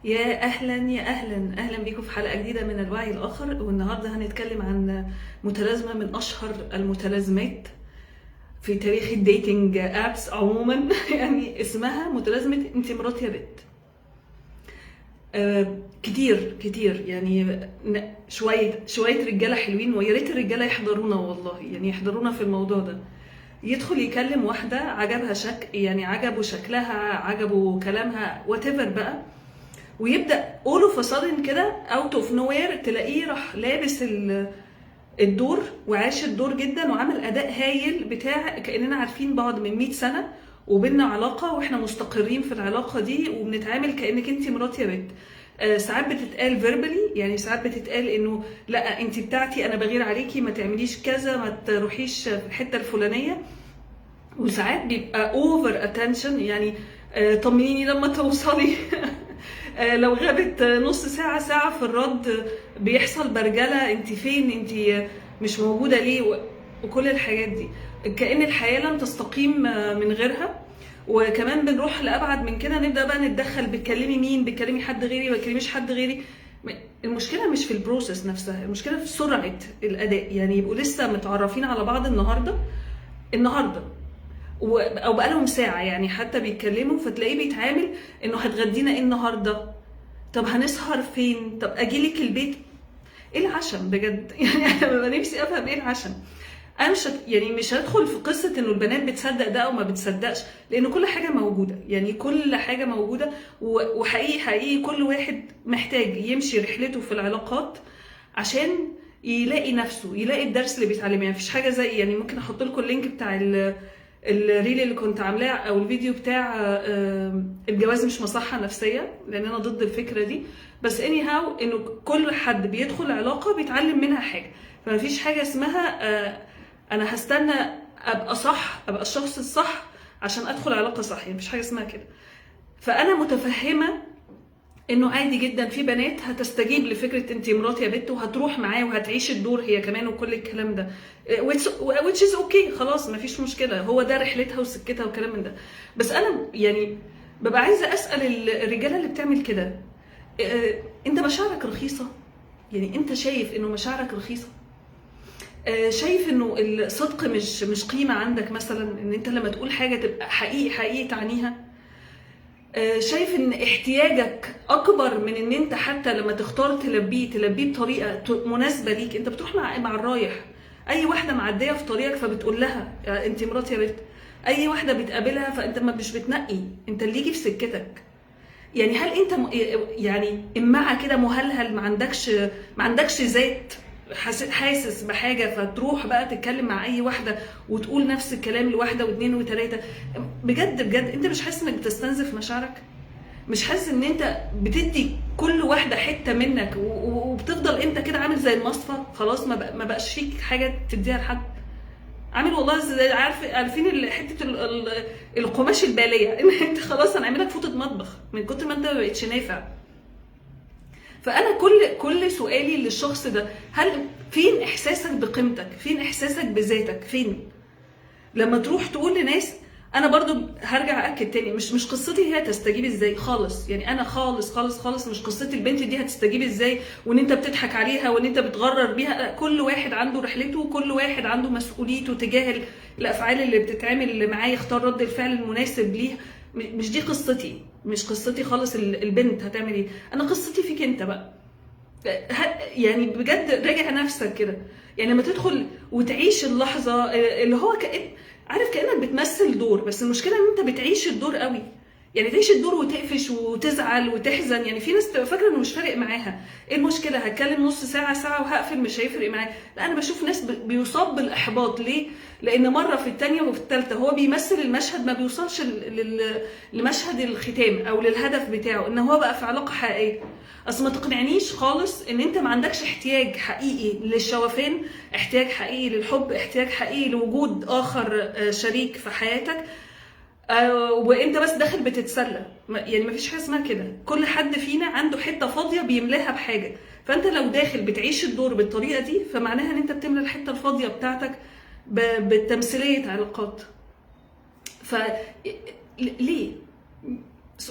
يا أهلا يا أهلا أهلا بيكم في حلقة جديدة من الوعي الآخر. والنهاردة هنتكلم عن متلازمة من أشهر المتلازمات في تاريخ الديتنج أبس عموما يعني اسمها متلازمة انتي مراتي يا بت. كتير كتير يعني شوية رجالة حلوين، ويا ريت الرجالة يحضرونا والله، يعني يحضرونا في الموضوع ده. يدخل يكلم واحدة عجبها يعني عجبه شكلها، عجبه كلامها whatever بقى، ويبدا all of a sudden كده out of nowhere تلاقيه راح لابس الدور وعاش الدور جدا وعمل اداء هايل بتاع كاننا عارفين بعض من 100 سنه وبيننا علاقه واحنا مستقرين في العلاقه دي وبنتعامل كانك انت مراتي يا بنت. ساعات بتتقال فيربالي، يعني ساعات بتتقال انه لا انت بتاعتي، انا بغير عليكي، ما تعمليش كذا، ما تروحيش في الحته الفلانيه. وساعات بيبقى اوفر اتنشن، يعني طمنيني لما توصلي لو غابت نص ساعة ساعة في الرد بيحصل برجلة، انت فين، انت مش موجودة ليه، وكل الحاجات دي كأن الحياة لن تستقيم من غيرها. وكمان بنروح لأبعد من كده، نبدأ بقى نتدخل، بتكلمي مين، بتكلمي حد غيري، ما بتكلميش حد غيري. المشكلة مش في البروسيس نفسها، المشكلة في سرعة الأداء. يعني يبقوا لسه متعرفين على بعض النهاردة او بقالهم ساعه، يعني حتى بيتكلموا فتلاقيه بيتعامل انه هتغدينا ايه النهارده، طب هنسهر فين، طب اجيلك البيت، ايه العشم بجد يعني انا ببقى نفسي افهم ايه العشم. انا مش هدخل في قصه انه البنات بتصدق ده او ما بتصدقش، لان كل حاجه موجوده، يعني كل حاجه موجوده. وحقيقي حقيقي كل واحد محتاج يمشي رحلته في العلاقات عشان يلاقي نفسه، يلاقي الدرس اللي بيتعلمه. يعني مفيش حاجه زي، يعني ممكن احط لكم اللينك بتاع الريل اللي كنت عاملاه او الفيديو بتاع الجواز مش مصحة نفسية، لان انا ضد الفكرة دي. بس اني هاو انه كل حد بيدخل علاقة بيتعلم منها حاجة، فمفيش حاجة اسمها انا هستنى ابقى صح، ابقى الشخص الصح عشان ادخل علاقة صح، يعني مفيش حاجة اسمها كده. فانا متفهمة انه عادي جدا في بنات هتستجيب لفكره انت مراتي يا بت وهتروح معاه وهتعيش الدور هي كمان وكل الكلام ده، which is okay، خلاص مفيش مشكله، هو ده رحلتها وسكتها وكلام من ده. بس انا يعني ببقى عايزه اسال الرجاله اللي بتعمل كده، انت مشاعرك رخيصه؟ يعني انت شايف انه مشاعرك رخيصه؟ شايف انه الصدق مش قيمه عندك، مثلا ان انت لما تقول حاجه تبقى حقيقي حقيقي تعنيها؟ شايف ان احتياجك اكبر من ان انت حتى لما تختار تلبيه بطريقه مناسبه ليك؟ انت بتروح مع الرايح، اي واحده معديه في طريقك فبتقول لها انت مراتي يا بنت، اي واحده بتقابلها فانت مش بتنقي، انت اللي يجي في سكتك. يعني هل انت يعني امعه كده مهلهل، ما عندكش ذات، حاسس بحاجه فتروح بقى تتكلم مع اي واحده وتقول نفس الكلام لواحده واثنين وثلاثه؟ بجد بجد انت مش حاسس انك بتستنزف مشاعرك؟ مش حاسس ان انت بتدي كل واحده حته منك وبتفضل انت كده عامل زي المصفى، خلاص ما بقاش فيك حاجه تديها لحد؟ عامل والله زي عارفين حته القماش الباليه ان انت خلاص هنعملك فوطه مطبخ من كتر ما انت ما بقتش نافع. فانا كل سؤالي للشخص ده، هل فين احساسك بقيمتك، فين احساسك بذاتك، فين لما تروح تقول لناس؟ انا برضو هرجع اكد تاني، مش قصتي هي تستجيب ازاي خالص، يعني انا خالص خالص خالص مش قصتي البنت دي هتستجيب ازاي وان انت بتضحك عليها وان انت بتغرر بيها. لا، كل واحد عنده رحلته وكل واحد عنده مسؤوليته تجاه الافعال اللي بتتعمل معاه، يختار رد الفعل المناسب ليه. مش دي قصتي، مش قصتي خالص البنت هتعمل ايه، انا قصتي فيك انت بقى. يعني بجد راجع نفسك كده، يعني لما تدخل وتعيش اللحظه اللي هو عارف كأنك بتمثل دور، بس المشكله ان انت بتعيش الدور قوي. يعني تعيش الدور وتقفش وتزعل وتحزن، يعني في ناس تبقى فاكره انه مش فارق معاها، ايه المشكله، هتكلم نص ساعه ساعه وهقفل مش هيفرق معايا. لا، انا بشوف ناس بيصاب بالاحباط. ليه؟ لان مره في الثانيه وفي الثالثه هو بيمثل المشهد، ما بيوصلش لمشهد الختام او للهدف بتاعه ان هو بقى في علاقه حقيقيه. اصل ما تقنعنيش خالص ان انت ما عندكش احتياج حقيقي للشوفان، احتياج حقيقي للحب، احتياج حقيقي لوجود اخر شريك في حياتك، وانت بس داخل بتتسلى. يعني ما فيش حاجه اسمها كده، كل حد فينا عنده حته فاضيه بيملاها بحاجه، فانت لو داخل بتعيش الدور بالطريقه دي فمعناها ان انت بتملى الحته الفاضيه بتاعتك بتمثيليه علاقات. ليه؟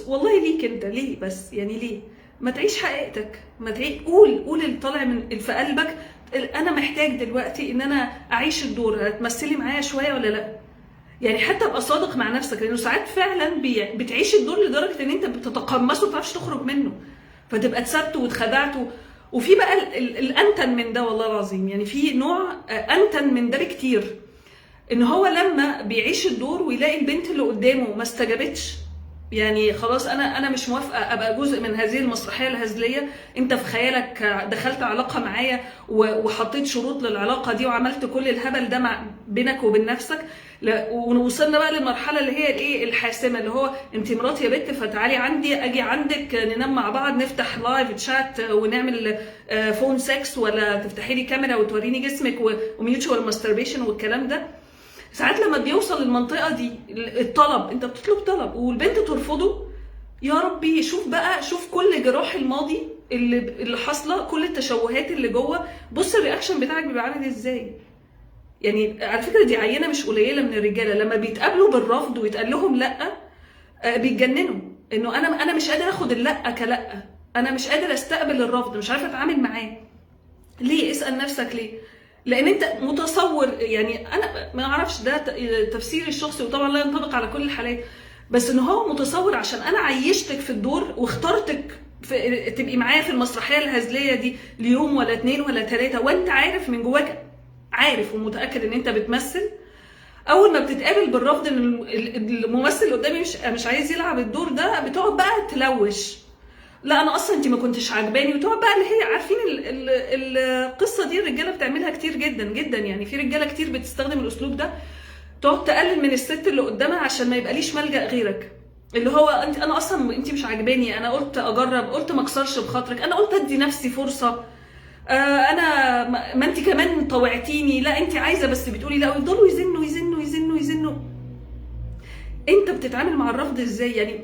والله ليك انت، ليه بس، يعني ليه؟ ما تعيش حقيقتك، ما تعيش، قول اللي طالع من في قلبك. انا محتاج دلوقتي ان انا اعيش الدور، هتمثلي معايا شويه ولا لا؟ يعني حتى ابقى صادق مع نفسك، لانه ساعات فعلا بتعيش الدور لدرجه ان انت بتتقمصه وما بتعرفش تخرج منه، فتبقى اتسبت واتخدعت. وفي بقى الانتن من ده والله العظيم، يعني في نوع انتن من ده بكتير، ان هو لما بيعيش الدور ويلاقي البنت اللي قدامه ما استجابتش، يعني خلاص انا مش موافقه ابقى جزء من هذه المسرحيه الهزليه، انت في خيالك دخلت علاقه معايا وحطيت شروط للعلاقه دي وعملت كل الهبل ده بينك وبين نفسك. ووصلنا بقى للمرحله اللي هي الايه الحاسمه، اللي هو انت مراتي يا بنت، فتعالي عندي، اجي عندك، ننام مع بعض، نفتح لايف تشات ونعمل فون سكس، ولا تفتحي لي كاميرا وتوريني جسمك وميوتشوال ماستربيشن والكلام ده. ساعات لما بيوصل للمنطقه دي الطلب، انت بتطلب طلب والبنت ترفضه، يا ربي شوف كل جراح الماضي اللي حاصله، كل التشوهات اللي جوه، بص الرياكشن بتاعك بيبقى عامل ازاي. يعني على فكره دي عينه مش قليله من الرجاله لما بيتقابلوا بالرفض ويتقال لهم لا، بيتجننوا، انه انا مش قادر اخد اللا كلا، انا مش قادر استقبل الرفض، مش عارفه اتعامل معاه. ليه؟ اسال نفسك ليه. لان انت متصور، يعني انا ما اعرفش ده تفسيري الشخصي وطبعا لا ينطبق على كل الحالات، بس ان هو متصور عشان انا عيشتك في الدور واخترتك تبقي معايا في المسرحيه الهزليه دي ليوم ولا 2 ولا 3، وانت عارف من جواك، عارف ومتاكد ان انت بتمثل، اول ما بتتقابل بالرفض ان الممثل اللي قدامي مش عايز يلعب الدور ده، بتقعد بقى تلوش، لا انا اصلا انت ما كنتش عاجباني، وتقعد بقى اللي هي عارفين القصه دي الرجاله بتعملها كتير جدا جدا، يعني في رجاله كتير بتستخدم الاسلوب ده، تقعد تقلل من الست اللي قدامها عشان ما يبقاليش ملجأ غيرك، اللي هو انا اصلا انت مش عاجباني، انا قلت اجرب، قلت ما اكسرش بخاطرك، انا قلت ادي نفسي فرصه، انا ما انت كمان طوعتيني، لا انت عايزه بس بتقولي لا، ويفضلوا يزنوا يزنوا يزنوا يزنوا. انت بتتعامل مع الرفض ازاي؟ يعني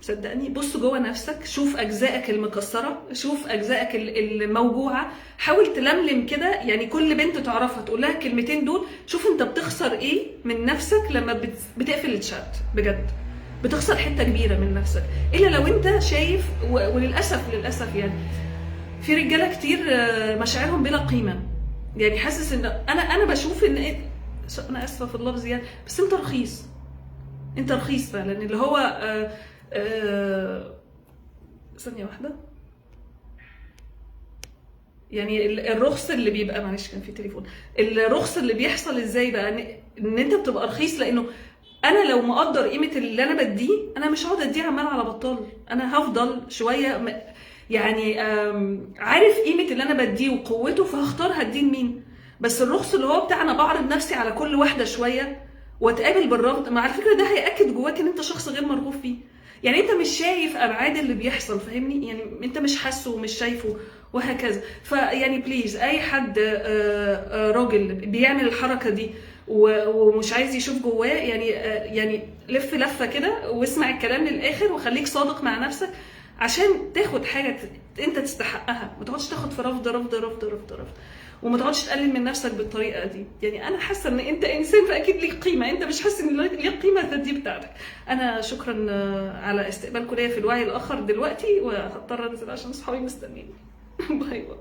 صدقني بص جوه نفسك، شوف اجزائك المكسره، شوف اجزائك الموجوعه، حاول تلملم كده، يعني كل بنت تعرفها تقول لها الكلمتين دول، شوف انت بتخسر ايه من نفسك لما بتقفل الشات، بجد بتخسر حته كبيره من نفسك، الا لو انت شايف للاسف يعني في رجاله كتير مشاعرهم بلا قيمه، يعني حاسس ان انا بشوف ان انا اسفه في اللفظ يعني، بس انت رخيص، انت رخيص فعلا، اللي هو ثانيه واحده، يعني الرخص اللي بيبقى، معلش كان في تليفون، الرخص اللي بيحصل ازاي بقى، ان انت بتبقى رخيص، لانه انا لو مقدر قيمه اللي انا بديه، انا مش هقعد اديه عمال على بطال، انا هفضل شويه يعني عارف قيمه اللي انا بديه وقوته، فهختار هديه لمين. بس الرخص اللي هو بتاع انا بعرض نفسي على كل واحده شويه واتقابل بالرفض، مع الفكره ده هياكد جواك ان انت شخص غير مرغوب فيه، يعني انت مش شايف ابعاد اللي بيحصل، فاهمني؟ يعني انت مش حاسه ومش شايفه وهكذا. فيعني بليز اي حد راجل بيعمل الحركه دي ومش عايز يشوف جواه، يعني لف لفه كده واسمع الكلام للاخر وخليك صادق مع نفسك عشان تاخد حاجه انت تستحقها، ما تقعدش تاخد في رفض رفض رفض رفض رفض، وما تقعدش تقلل من نفسك بالطريقه دي. يعني انا حاسه ان انت انسان فاكيد ليك قيمه، انت مش حاسس ان ليك قيمه دي بتاعتك. انا شكرا على استقبالكم ليا في الوعي الاخر دلوقتي، وهضطر انزل عشان اصحابي مستنيني. باي باي.